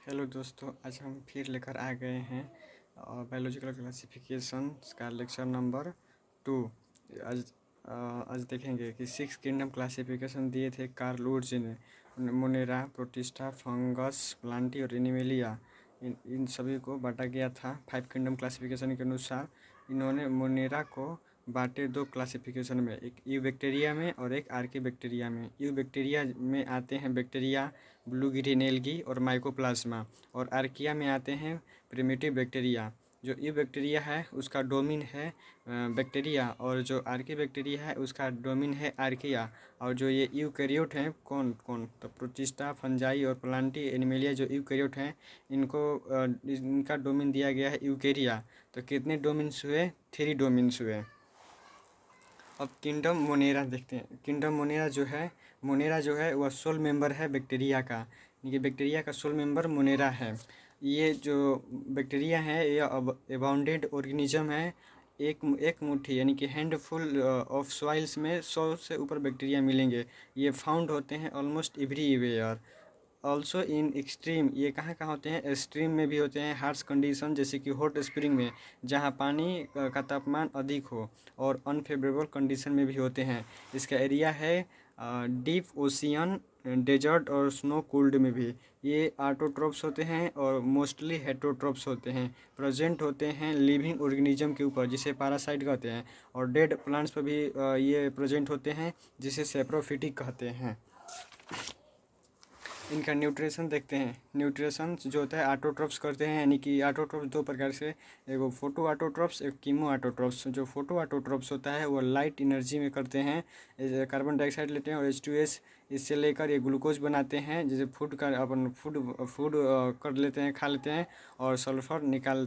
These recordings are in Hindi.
हेलो दोस्तों, आज हम फिर लेकर आ गए हैं बायोलॉजिकल क्लासिफिकेशन का लेक्चर नंबर 2। आज आज देखेंगे कि 6 किंगडम क्लासिफिकेशन दिए थे कार्ल वुड्स ने। मोनेरा, प्रोटिस्टा, फंगस, प्लांटी और एनिमेलिया, इन सभी को बांटा गया था 5 किंगडम क्लासिफिकेशन के अनुसार। इन्होंने मोनेरा को बांटे 2 क्लासिफिकेशन में, एक यू बैक्टीरिया में और एक आर्की बैक्टीरिया में। यू बैक्टीरिया में आते हैं बैक्टीरिया, ब्लू ग्रीन एल्गी और माइकोप्लाज्मा, और आर्किया में आते हैं प्रिमिटिव बैक्टीरिया। जो यू बैक्टीरिया है उसका डोमेन है बैक्टीरिया, और जो आर्की बैक्टीरिया है उसका डोमेन है आर्किया। और जो ये यूकैरियोट हैं, कौन कौन, तो प्रोटिस्टा, फंजाई और प्लांटी एनिमेलिया जो यूकैरियोट हैं, इनका डोमेन दिया गया है यूकेरिया। तो कितने डोमेन्स हुए? 3 डोमेन्स हुए। अब किंगडम मोनेरा देखते हैं। किंगडम मोनेरा जो है वह सोल मेंबर है बैक्टीरिया का। ये बैक्टीरिया का सोल मेंबर मोनेरा है। ये जो बैक्टीरिया है ये अबाउंडेड ऑर्गेनिज्म है। एक एक मुट्ठी यानी कि हैंडफुल ऑफ सॉइल्स में 100 से ऊपर बैक्टीरिया मिलेंगे। ये फाउंड होते हैं almost everywhere. Also in extreme, ये कहाँ कहाँ होते हैं? एक्सट्रीम में भी होते हैं, हार्श कंडीशन जैसे कि हॉट स्प्रिंग में जहाँ पानी का तापमान अधिक हो, और अनफेवरेबल कंडीशन में भी होते हैं। इसका एरिया है डीप ओशियन, डेजर्ट और स्नो कूल्ड में भी। ये ऑटोट्रॉप्स होते हैं और मोस्टली हेटरोट्रॉप्स होते हैं। प्रेजेंट होते हैं लिविंग ऑर्गेनिज्म के ऊपर जिसे पैरासाइट कहते हैं, और डेड प्लांट्स पर भी ये प्रेजेंट होते हैं जिसे सेप्रोफिटिक कहते हैं। इनका न्यूट्रिशन देखते हैं। न्यूट्रिशन जो होता है ऑटोट्रॉप्स करते हैं, यानी कि ऑटोट्रॉप्स 2 प्रकार से, एक फोटो ऑटोट्रॉप्स, एक कीमो ऑटोट्रॉप्स। जो फोटो ऑटोट्रॉप्स होता है वो लाइट एनर्जी में करते हैं, कार्बन डाइऑक्साइड लेते हैं और H2S, इससे लेकर ये ग्लूकोज बनाते हैं, जैसे फूड का अपन फूड कर लेते हैं, खा लेते हैं, और सल्फर निकाल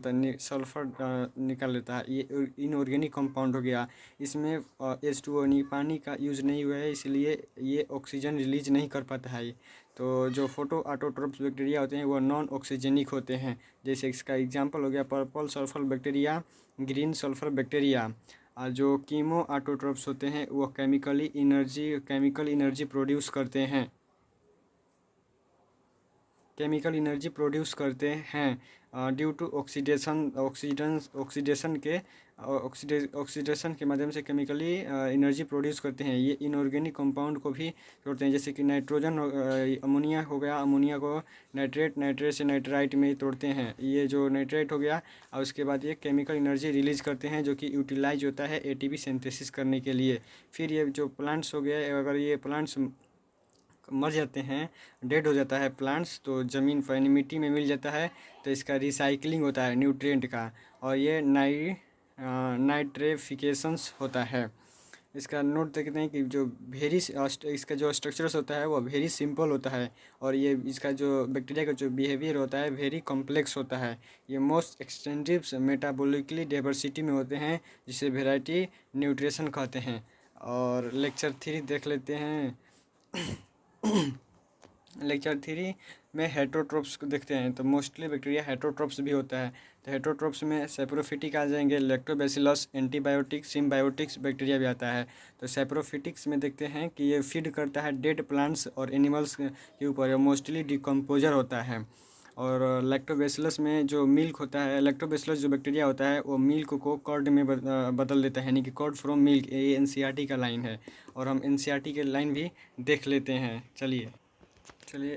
लेता है। ये इनऑर्गेनिक कंपाउंड हो गया। इसमें H2O यानी पानी का यूज़ नहीं हुआ है, इसलिए ये ऑक्सीजन रिलीज नहीं कर पाता है। तो जो फोटो ऑटोट्रॉप्स बैक्टीरिया होते हैं वो नॉन ऑक्सीजेनिक होते हैं। जैसे इसका एग्जांपल हो गया purple sulphur bacteria, green sulphur bacteria. और जो कीमो ऑटोट्रॉप्स होते हैं वो केमिकल एनर्जी प्रोड्यूस करते हैं, ड्यू टू ऑक्सीडेशन के माध्यम से केमिकली एनर्जी प्रोड्यूस करते हैं। ये इनऑर्गेनिक कंपाउंड को भी तोड़ते हैं, जैसे कि नाइट्रोजन, अमोनिया हो गया, अमोनिया को नाइट्रेट से नाइट्राइट में तोड़ते हैं। ये जो नाइट्रेट हो गया, और उसके बाद ये केमिकल एनर्जी रिलीज करते हैं जो कि यूटिलाइज होता है एटीपी सिंथेसिस करने के लिए। फिर ये जो प्लांट्स हो गए, अगर ये प्लांट्स मर जाते हैं, डेड हो जाता है प्लांट्स, तो ज़मीन पर यानी मिट्टी में मिल जाता है, तो इसका रिसाइकलिंग होता है न्यूट्रिएंट का, और ये नाइट्रेफिकेशंस होता है। इसका नोट देखते हैं कि जो इसका जो स्ट्रक्चर्स होता है वो वेरी सिंपल होता है, और ये इसका जो बैक्टीरिया का जो बिहेवियर होता है वेरी कॉम्प्लेक्स होता है। ये मोस्ट एक्सटेंसिव मेटाबॉलिकली डाइवर्सिटी में होते हैं, जिसे वेराइटी न्यूट्रिशन कहते हैं। और लेक्चर 3 देख लेते हैं। लेक्चर 3 में हेटरोट्रोप्स को देखते हैं। तो मोस्टली बैक्टीरिया हेटरोट्रोप्स भी होता है। तो हेटरोट्रोप्स में सेप्रोफिटिक आ जाएंगे, लैक्टोबैसिलस, एंटीबायोटिक, सिम्बायोटिक्स बैक्टीरिया भी आता है। तो सेप्रोफिटिक्स में देखते हैं कि ये फीड करता है डेड प्लांट्स और एनिमल्स के ऊपर, मोस्टली डिकम्पोजर होता है। और लैक्टोबैसिलस में जो मिल्क होता है, लैक्टोबैसिलस जो बैक्टीरिया होता है वो मिल्क को कर्ड में बदल देता है, यानी कि कर्ड फ्रॉम मिल्क। ये NCERT का लाइन है, और हम NCERT के लाइन भी देख लेते हैं। चलिए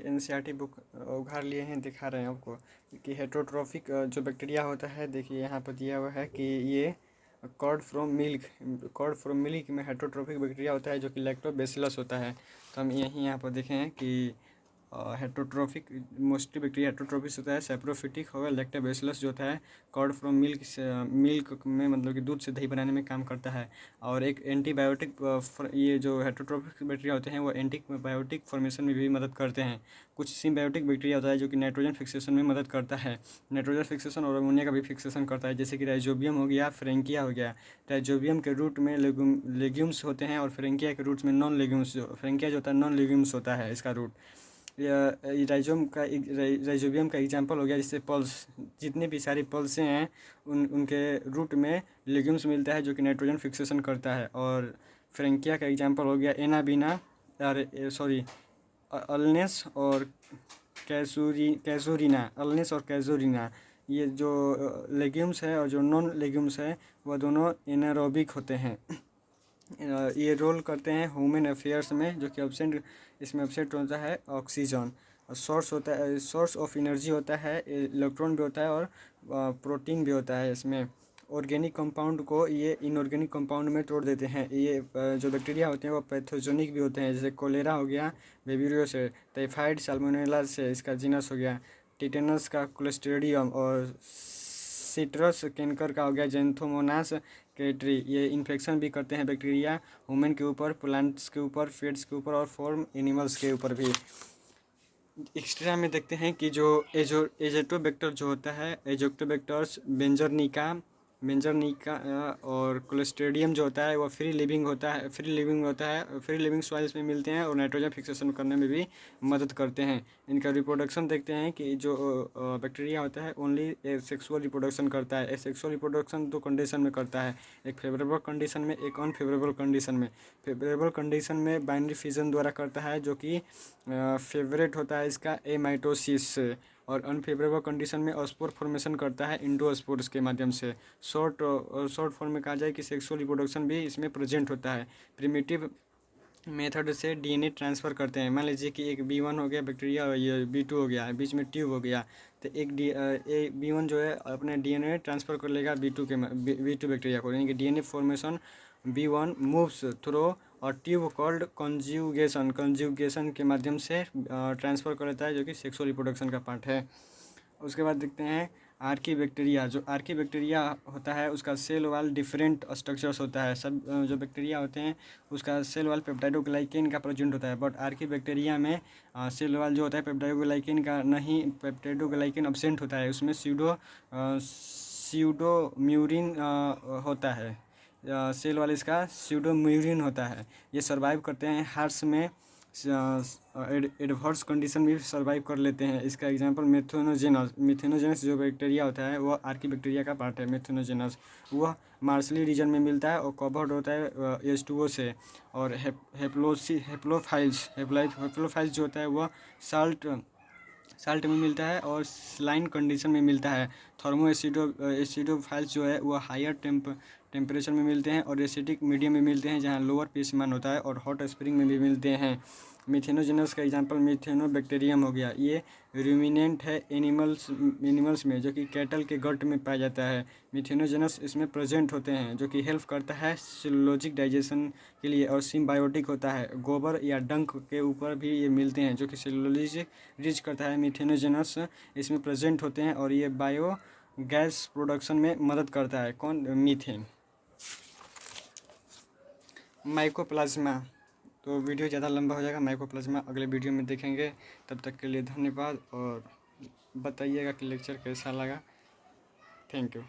NCERT बुक उघार लिए हैं, दिखा रहे हैं आपको कि हेटरोट्रॉफिक जो बैक्टीरिया होता है, देखिए यहाँ पर दिया हुआ है कि ये कर्ड फ्रॉम मिल्क में हेटरोट्रॉफिक बैक्टीरिया होता है जो कि लैक्टोबैसिलस होता है। तो हम यहाँ पर देखें कि हेटरोट्रॉफिक मोस्टली बैक्टीरिया हेटरोट्रॉफिक होता है। सेप्रोफिटिक होगा लैक्टोबैसिलस जो होता है कर्ड फ्रॉम मिल्क में, मतलब कि दूध से दही बनाने में काम करता है। और एक एंटीबायोटिक, ये जो हेटरोट्रॉफिक बैक्टीरिया होते हैं वो एंटीबायोटिक फॉर्मेशन में भी मदद करते हैं। कुछ सिम्बायोटिक बैक्टीरिया होता है जो कि नाइट्रोजन फिक्सेशन में मदद करता है, नाइट्रोजन फिक्सेशन और अमोनिया का भी फिक्सेशन करता है, जैसे कि राइजोबियम हो गया, फ्रेंकिया हो गया। राइजोबियम के रूट में लेग्यूम्स होते हैं, और फ्रेंकिया के रूट्स में नॉन लेग्यूम्स, फ्रेंकिया जो होता है नॉन लेग्यूम्स होता है इसका रूट। राइजोबियम का एग्जांपल हो गया, जिससे पल्स, जितनी भी सारी पल्सें हैं उनके रूट में लेग्यूम्स मिलता है जो कि नाइट्रोजन फिक्सेशन करता है। और फ्रेंकिया का एग्जांपल हो गया एनाबीना, अल्नेस और कैसूरीना, अल्निस और कैसूरीना, ये जो लेग्यूम्स है और जो नॉन लेग्यूम्स है वह दोनों एनारोबिक होते हैं। ये रोल करते हैं ह्यूमन अफेयर्स में, जो कि एब्सेंट, इसमें एब्सेंट होता है ऑक्सीजन। सोर्स होता है, सोर्स ऑफ एनर्जी होता है, इलेक्ट्रॉन भी होता है और प्रोटीन भी होता है इसमें। ऑर्गेनिक कंपाउंड को ये इनऑर्गेनिक कंपाउंड में तोड़ देते हैं। ये जो बैक्टीरिया होते हैं वो पैथोजेनिक भी होते हैं, जैसे कोलेरा हो गया बेबिरियो से, टाइफाइड साल्मोनेला से इसका जीनस हो गया, टिटेनस का क्लोस्ट्रीडियम, और सिट्रस कैंकर का हो गया जेंथोमोनास कैटरी। ये इन्फेक्शन भी करते हैं बैक्टीरिया ह्यूमन के ऊपर, प्लांट्स के ऊपर, फीड्स के ऊपर और फॉर्म एनिमल्स के ऊपर भी। एक्स्ट्रा में देखते हैं कि जो एजोटोबैक्टर जो होता है, एजोटोबैक्टर्स बेंजरनिका और क्लोस्ट्रीडियम जो होता है वो फ्री लिविंग होता है, फ्री लिविंग सॉइल्स में मिलते हैं और नाइट्रोजन फिक्सेशन करने में भी मदद करते हैं। इनका रिप्रोडक्शन देखते हैं कि जो बैक्टीरिया होता है ओनली सेक्सुअल रिप्रोडक्शन करता है। सेक्सुअल रिप्रोडक्शन दो कंडीशन में करता है, एक फेवरेबल कंडीशन में, एक अनफेवरेबल कंडीशन में। फेवरेबल कंडीशन में बाइनरी फिजन द्वारा करता है, जो कि फेवरेट होता है इसका एमाइटोसिस से, और अनफेवरेबल कंडीशन में स्पोर फॉर्मेशन करता है इंडोस्पोर्स के माध्यम से। शॉर्ट फॉर्म में कहा जाए कि सेक्सुअल रिप्रोडक्शन भी इसमें प्रेजेंट होता है। प्रिमिटिव मेथड से डीएनए ट्रांसफ़र करते हैं। मान लीजिए कि एक B1 हो गया बैक्टीरिया, ये B2 हो गया, बीच में ट्यूब हो गया, तो एक B1 जो है अपने डीएनए ट्रांसफ़र कर लेगा B2 बैक्टीरिया को, यानी कि DNA formation B1 moves through और ट्यूब कॉल्ड कंजुगेशन के माध्यम से ट्रांसफ़र कर लेता है, जो कि सेक्सुअल रिप्रोडक्शन का पार्ट है। उसके बाद देखते हैं आर्की बैक्टीरिया। जो आर्की बैक्टीरिया होता है उसका सेल वाल डिफरेंट स्ट्रक्चर्स होता है। सब जो बैक्टीरिया होते हैं उसका सेल वाल पेप्टाइडोग्लाइकेन का प्रेजेंट होता है, बट आर्की बैक्टीरिया में सेल वाल जो होता है पेप्टाइडोग्लाइकेन का नहीं, पेप्टाइडोग्लाइकेन एब्सेंट होता है, उसमें स्यूडोम्यूरिन होता है। सेल वाल इसका स्यूडोम्यूरिन होता है। ये सर्वाइव करते हैं हार्स में, एडवर्स कंडीशन में भी सर्वाइव कर लेते हैं। इसका एग्जांपल मिथेनोजेनस जो बैक्टीरिया होता है वह आर्की बैक्टीरिया का पार्ट है। मिथेनोजेनस वह मार्सली रीजन में मिलता है और कवर्ड होता है H2O से। और हेप्लोफाइल्स जो होता है वह साल्ट में मिलता है और स्लाइन कंडीशन में मिलता है। थर्मो एसिडोफाइल्स जो है वह हायर टेम्परेचर में मिलते हैं और एसिडिक मीडियम में मिलते हैं जहां लोअर pH मान होता है, और हॉट स्प्रिंग में भी मिलते हैं। मिथेनोजेनस का एग्जांपल मिथेनोबैक्टीरियम हो गया। ये रूमिनेंट है एनिमल्स में, जो कि कैटल के गट में पाया जाता है। मिथेनोजेनस इसमें प्रेजेंट होते हैं, जो कि हेल्प करता है सेलुलोजिक डाइजेशन के लिए, और सिम्बायोटिक होता है। गोबर या डंक के ऊपर भी ये मिलते हैं, जो कि सेलुलोज रिच करता है। मिथेनोजेनस इसमें प्रेजेंट होते हैं और ये बायो गैस प्रोडक्शन में मदद करता है। कौन? मीथेन। माइकोप्लाज्मा। तो वीडियो ज़्यादा लंबा हो जाएगा, माइकोप्लाज्मा अगले वीडियो में देखेंगे। तब तक के लिए धन्यवाद, और बताइएगा कि लेक्चर कैसा लगा। Thank you.